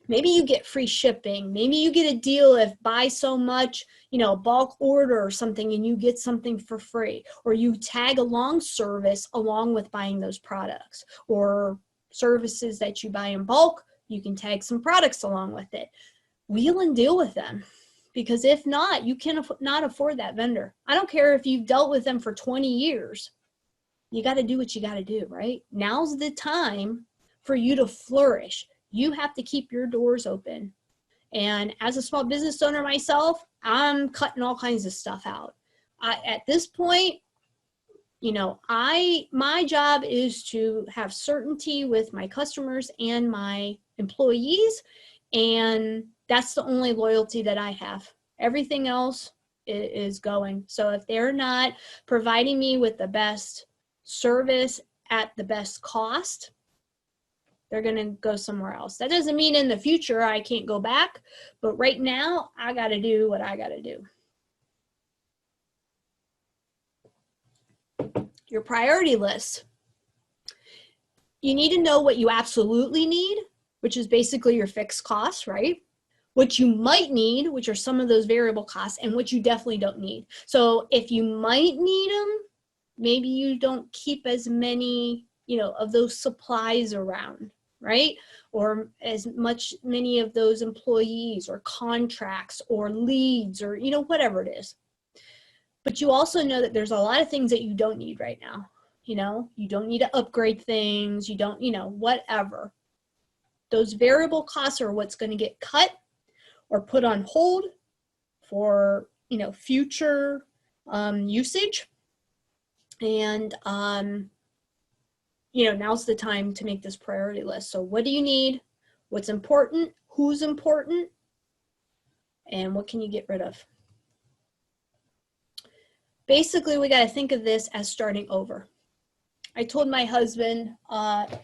Maybe you get free shipping. Maybe you get a deal if buy so much, you know, bulk order or something and you get something for free, or you tag along service along with buying those products, or services that you buy in bulk, you can tag some products along with it. Wheel and deal with them. Because if not, you cannot afford that vendor. I don't care if you've dealt with them for 20 years. You got to do what you got to do, right? Now's the time for you to flourish. You have to keep your doors open. And as a small business owner myself, I'm cutting all kinds of stuff out. At this point, you know, my job is to have certainty with my customers and my employees, and that's the only loyalty that I have. Everything else is going. So if they're not providing me with the best service at the best cost, they're going to go somewhere else. That doesn't mean in the future I can't go back, but right now I got to do what I got to do. Your priority list. You need to know what you absolutely need, which is basically your fixed costs, right? What you might need, which are some of those variable costs, and what you definitely don't need. So if you might need them, maybe you don't keep as many, you know, of those supplies around, right? Or as many of those employees or contracts or leads or, you know, whatever it is. But you also know that there's a lot of things that you don't need right now. You know, you don't need to upgrade things. You don't, you know, whatever. Those variable costs are what's going to get cut or put on hold for, you know, future usage. And, you know, now's the time to make this priority list. So what do you need? What's important? Who's important? And what can you get rid of? Basically, we got to think of this as starting over. I told my husband,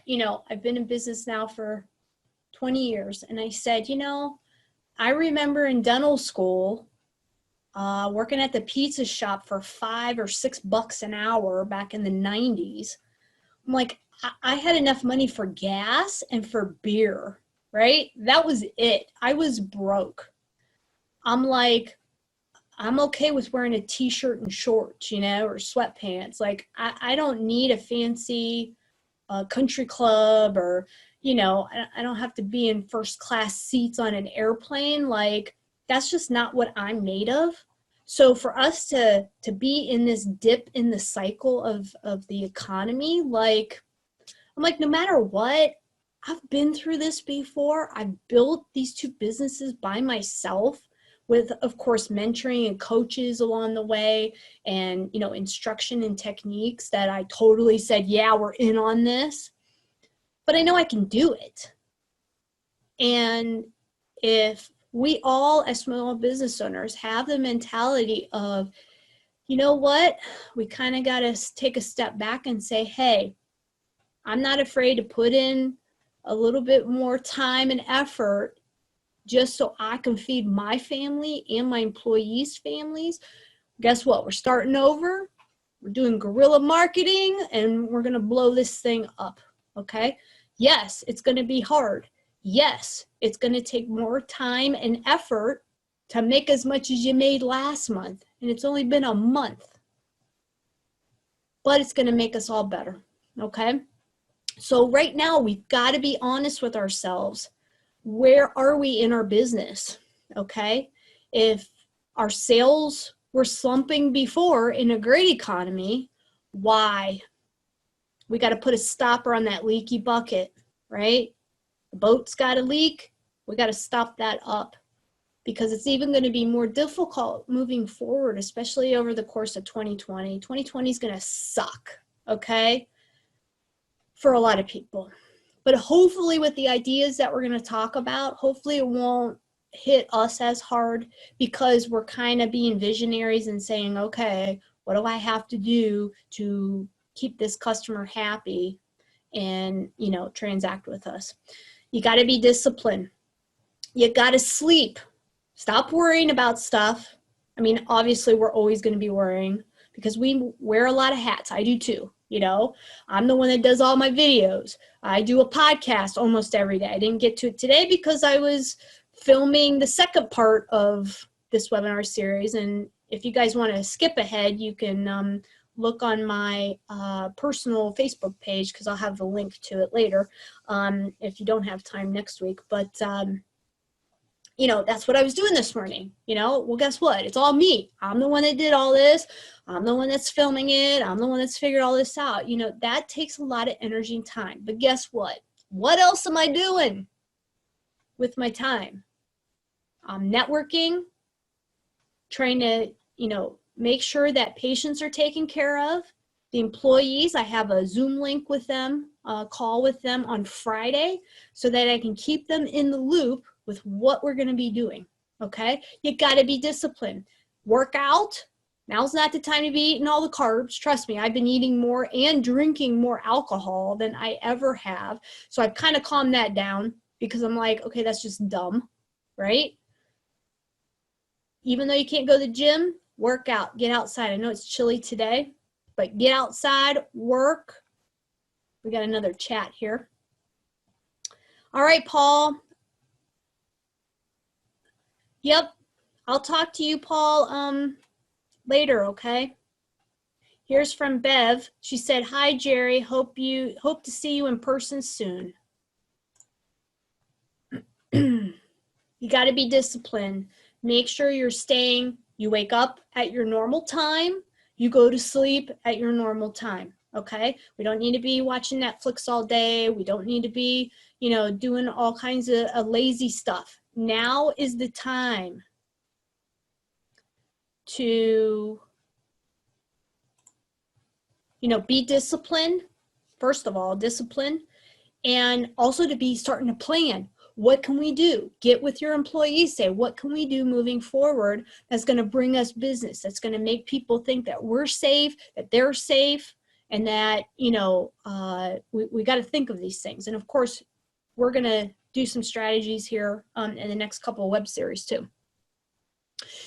you know, I've been in business now for 20 years. And I said, you know, I remember in dental school, working at the pizza shop for $5 or $6 an hour back in the 90s. I'm like, I had enough money for gas and for beer, right? That was it. I was broke. I'm like, I'm okay with wearing a t-shirt and shorts, you know, or sweatpants. Like, I don't need a fancy country club, or, you know, I don't have to be in first class seats on an airplane. Like, that's just not what I'm made of. So for us to be in this dip in the cycle of the economy, like, I'm like, no matter what, I've been through this before. I've built these 2 businesses by myself with, of course, mentoring and coaches along the way, and, you know, instruction and techniques that I totally said, yeah, we're in on this. But I know I can do it. And if we all, as small business owners, have the mentality of, you know what, we kind of got to take a step back and say, hey, I'm not afraid to put in a little bit more time and effort just so I can feed my family and my employees' families. Guess what? We're starting over. We're doing guerrilla marketing, and we're going to blow this thing up, okay? Yes, it's going to be hard. Yes, it's going to take more time and effort to make as much as you made last month, and it's only been a month. But it's going to make us all better, okay? So right now, we've got to be honest with ourselves. Where are we in our business, okay? If our sales were slumping before in a great economy, why? We got to put a stopper on that leaky bucket, right? The boat's got a leak. We got to stop that up, because it's even going to be more difficult moving forward, especially over the course of 2020. 2020 is going to suck, okay? For a lot of people. But hopefully with the ideas that we're going to talk about, hopefully it won't hit us as hard, because we're kind of being visionaries and saying, okay, what do I have to do to keep this customer happy and, you know, transact with us? You got to be disciplined. You got to sleep. Stop worrying about stuff. I mean, obviously we're always going to be worrying, because we wear a lot of hats. I do too. You know, I'm the one that does all my videos. I do a podcast almost every day. I didn't get to it today because I was filming the second part of this webinar series. And if you guys want to skip ahead, you can look on my personal Facebook page, because I'll have the link to it later if you don't have time next week. But you know, that's what I was doing this morning. You know, well, guess what? It's all me. I'm the one that did all this. I'm the one that's filming it. I'm the one that's figured all this out. You know, that takes a lot of energy and time. But guess what? What else am I doing with my time? I'm networking, trying to, you know, make sure that patients are taken care of. The employees, I have a Zoom link with them, a call with them on Friday, so that I can keep them in the loop with what we're going to be doing, okay? You got to be disciplined. Work out. Now's not the time to be eating all the carbs. Trust me, I've been eating more and drinking more alcohol than I ever have. So I've kind of calmed that down, because I'm like, okay, that's just dumb, right? Even though you can't go to the gym, work out, get outside. I know it's chilly today, but get outside, work. We got another chat here. All right, Paul. Yep, I'll talk to you, Paul, later, okay? Here's from Bev. She said, "Hi, Jerry. Hope to see you in person soon." You got to be disciplined. Make sure you wake up at your normal time. You go to sleep at your normal time, okay? We don't need to be watching Netflix all day. We don't need to be, you know, doing all kinds of lazy stuff. Now is the time to, you know, be disciplined. First of all, discipline, and also to be starting to plan. What can we do? Get with your employees, say, what can we do moving forward that's going to bring us business, that's going to make people think that we're safe, that they're safe, and that, you know, we got to think of these things. And of course, we're going to do some strategies here in the next couple of web series too.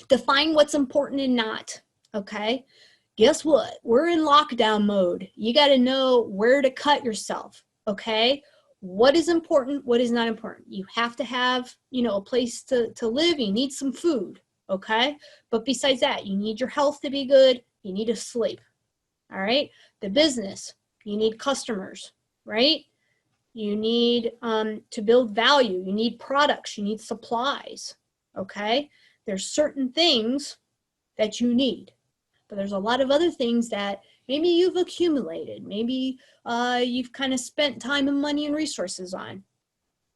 Define what's important and not, okay? Guess what? We're in lockdown mode. You got to know where to cut yourself, okay? What is important, what is not important. You have to have, you know, a place to live. You need some food, okay? But besides that, you need your health to be good. You need to sleep, all right? The business, you need customers, right? You need to build value. You need products. You need supplies, okay? There's certain things that you need, but there's a lot of other things that maybe you've accumulated. Maybe you've kind of spent time and money and resources on.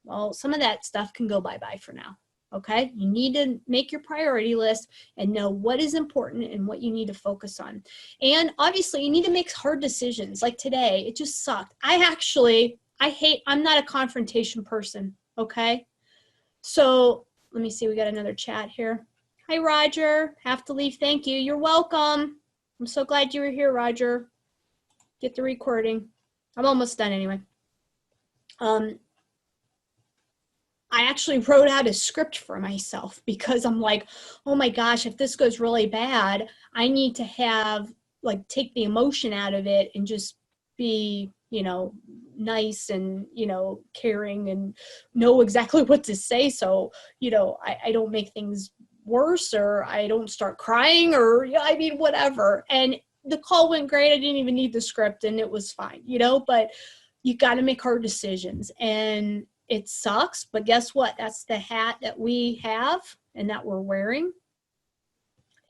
Well, some of that stuff can go bye-bye for now, okay? You need to make your priority list and know what is important and what you need to focus on. And obviously, you need to make hard decisions. Like today, it just sucked. I'm not a confrontation person, okay? So let me see, we got another chat here. Hi, Roger. Have to leave. Thank you. You're welcome. I'm so glad you were here, Roger. Get the recording. I'm almost done anyway. I actually wrote out a script for myself because I'm like, oh my gosh, if this goes really bad, I need to have, like, take the emotion out of it and just be, you know, nice and, you know, caring and know exactly what to say. So, you know, I don't make things worse, or I don't start crying, or, I mean, whatever. And the call went great. I didn't even need the script and it was fine, you know, but you got to make hard decisions, and it sucks. But guess what? That's the hat that we have and that we're wearing.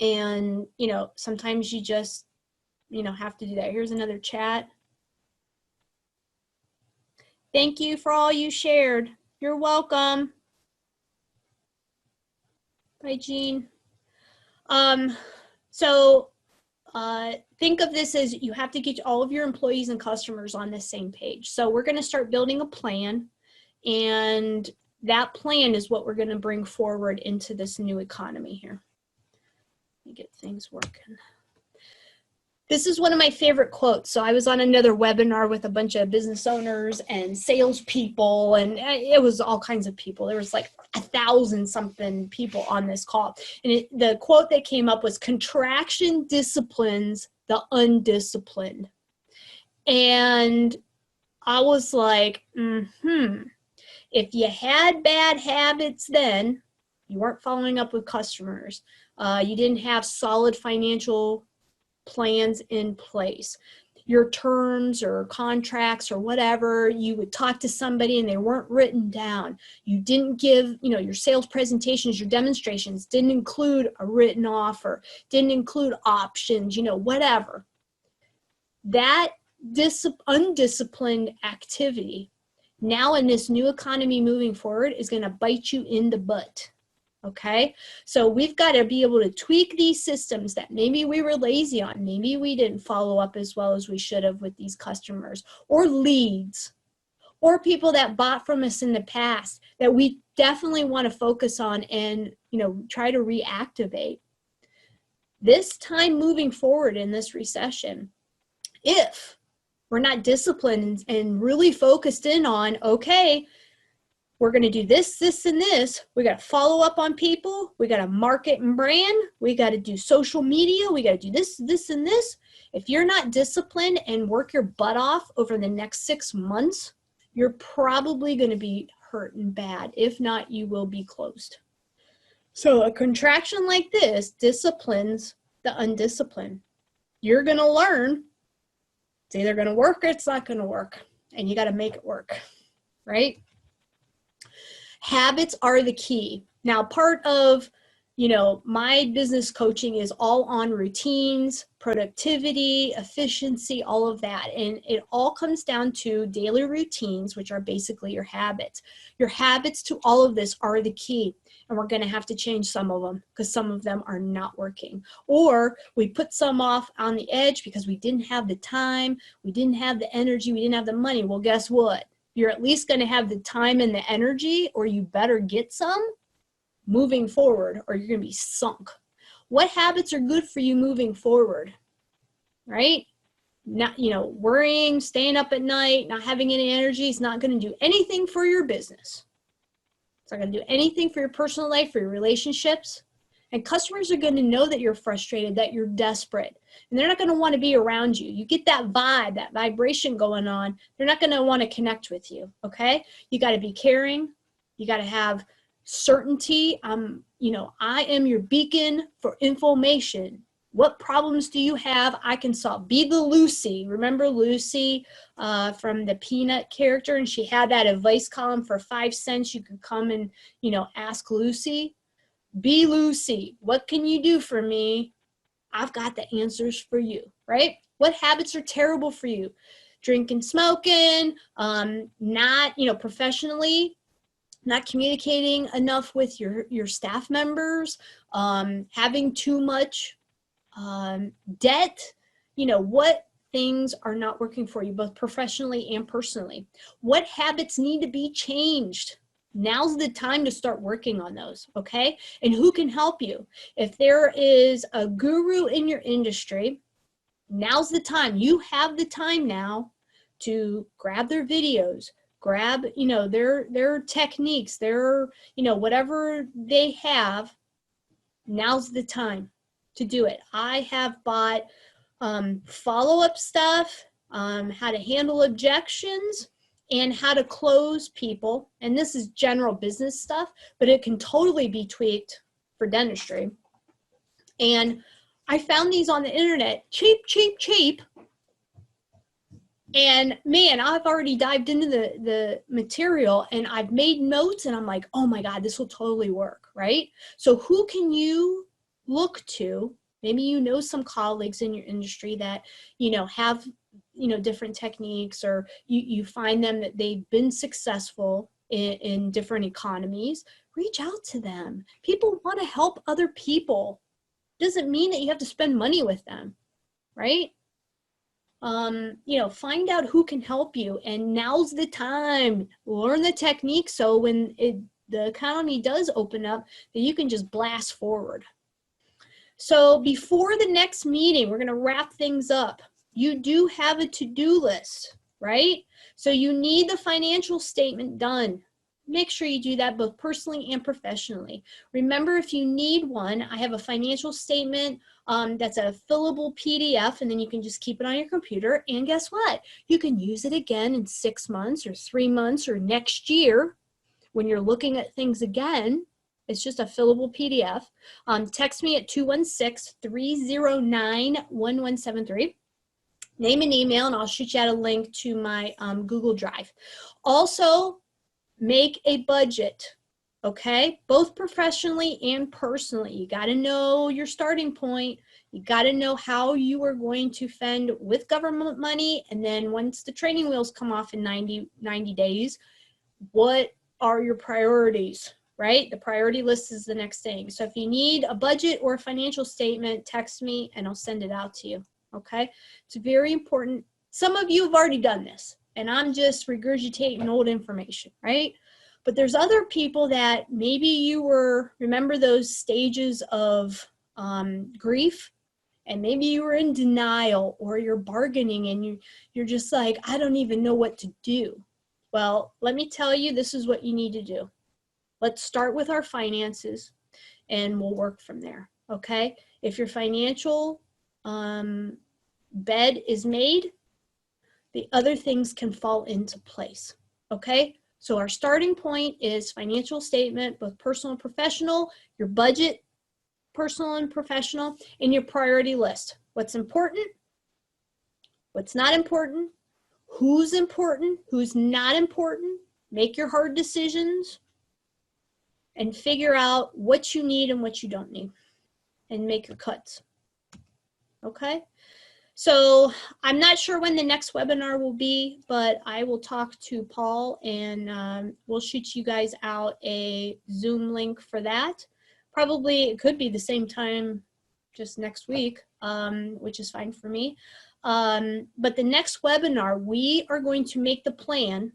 And, you know, sometimes you just, you know, have to do that. Here's another chat. Thank you for all you shared. You're welcome. Bye, Jean. Think of this as you have to get all of your employees and customers on the same page. So we're going to start building a plan, and that plan is what we're going to bring forward into this new economy here. Let me get things working. This is one of my favorite quotes. So I was on another webinar with a bunch of business owners and salespeople, and it was all kinds of people. There was like 1,000-something people on this call. And the quote that came up was, "Contraction disciplines the undisciplined." And I was like, if you had bad habits then, you weren't following up with customers, you didn't have solid financial plans in place, your terms or contracts or whatever, you would talk to somebody and they weren't written down, you didn't give, you know, your sales presentations, your demonstrations didn't include a written offer, didn't include options, you know, whatever, that undisciplined activity now in this new economy moving forward is going to bite you in the butt. Okay, so we've got to be able to tweak these systems that maybe we were lazy on. Maybe we didn't follow up as well as we should have with these customers or leads or people that bought from us in the past that we definitely want to focus on and, you know, try to reactivate. This time moving forward in this recession, if we're not disciplined and really focused in on, okay, we're going to do this, this, and this. We got to follow up on people. We got to market and brand. We got to do social media. We got to do this, this, and this. If you're not disciplined and work your butt off over the next 6 months, you're probably going to be hurting bad. If not, you will be closed. So a contraction like this disciplines the undisciplined. You're going to learn it's either going to work or it's not going to work. And you got to make it work, right? Habits are the key. Now, part of, you know, my business coaching is all on routines, productivity, efficiency, all of that. And it all comes down to daily routines, which are basically your habits. Your habits to all of this are the key. And we're going to have to change some of them because some of them are not working. Or we put some off on the edge because we didn't have the time, we didn't have the energy, we didn't have the money. Well, guess what? You're at least going to have the time and the energy, or you better get some moving forward, or you're going to be sunk. What habits are good for you moving forward, right? Not, you know, worrying, staying up at night, not having any energy is not going to do anything for your business. It's not going to do anything for your personal life, for your relationships. And customers are going to know that you're frustrated, that you're desperate, and they're not going to want to be around you. You get that vibe, that vibration going on. They're not going to want to connect with you, okay? You got to be caring. You got to have certainty. You know, I am your beacon for information. What problems do you have? I can solve. Be the Lucy. Remember Lucy from the Peanut character? And she had that advice column for 5 cents. You could come and, you know, ask Lucy. Be Lucy. What can you do for me? I've got the answers for you, right? What habits are terrible for you? Drinking, smoking, not, you know, professionally, not communicating enough with your staff members, having too much debt. You know, what things are not working for you, both professionally and personally? What habits need to be changed? Now's the time to start working on those, okay? And who can help you? If there is a guru in your industry, now's the time. You have the time now to grab their videos, grab, you know, their techniques, their, you know, whatever they have. Now's the time to do it. I have bought follow-up stuff, how to handle objections, and how to close people. And this is general business stuff, but it can totally be tweaked for dentistry. And I found these on the internet, cheap, cheap, cheap. And man, I've already dived into the material and I've made notes and I'm like, oh my God, this will totally work, right? So who can you look to? Maybe you know some colleagues in your industry that, you know, have, you know, different techniques, or you find them that they've been successful in different economies. Reach out to them. People want to help other people. Doesn't mean that you have to spend money with them, right? You know, find out who can help you, and now's the time. Learn the technique so when the economy does open up, that you can just blast forward. So before the next meeting, we're going to wrap things up. You do have a to-do list, right? So you need the financial statement done. Make sure you do that both personally and professionally. Remember, if you need one, I have a financial statement that's a fillable PDF, and then you can just keep it on your computer. And guess what? You can use it again in 6 months or 3 months or next year when you're looking at things again. It's just a fillable PDF. Text me at 216-309-1173. Name and email, and I'll shoot you out a link to my Google Drive. Also, make a budget, okay? Both professionally and personally. You got to know your starting point. You got to know how you are going to fend with government money. And then once the training wheels come off in 90 days, what are your priorities, right? The priority list is the next thing. So if you need a budget or a financial statement, text me and I'll send it out to you. Okay, it's very important. Some of you have already done this, and I'm just regurgitating old information, right? But there's other people that maybe you remember those stages of grief, and maybe you were in denial, or you're bargaining and you're just like, I don't even know what to do. Well, let me tell you, this is what you need to do. Let's start with our finances and we'll work from there, okay? If your financial bed is made, the other things can fall into place, okay? So our starting point is financial statement, both personal and professional, your budget, personal and professional, and your priority list. What's important, what's not important, who's not important, make your hard decisions, and figure out what you need and what you don't need, and make your cuts, okay? So I'm not sure when the next webinar will be, but I will talk to Paul and we'll shoot you guys out a Zoom link for that. Probably it could be the same time just next week, which is fine for me. But the next webinar, we are going to make the plan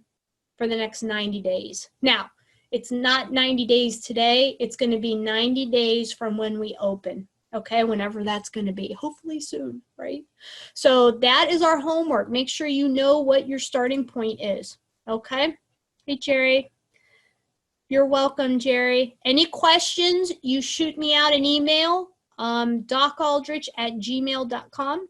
for the next 90 days. Now, it's not 90 days today. It's going to be 90 days from when we open. Okay, whenever that's going to be, hopefully soon, right? So that is our homework. Make sure you know what your starting point is, okay? Hey, Jerry. You're welcome, Jerry. Any questions, you shoot me out an email, docaldrich@gmail.com.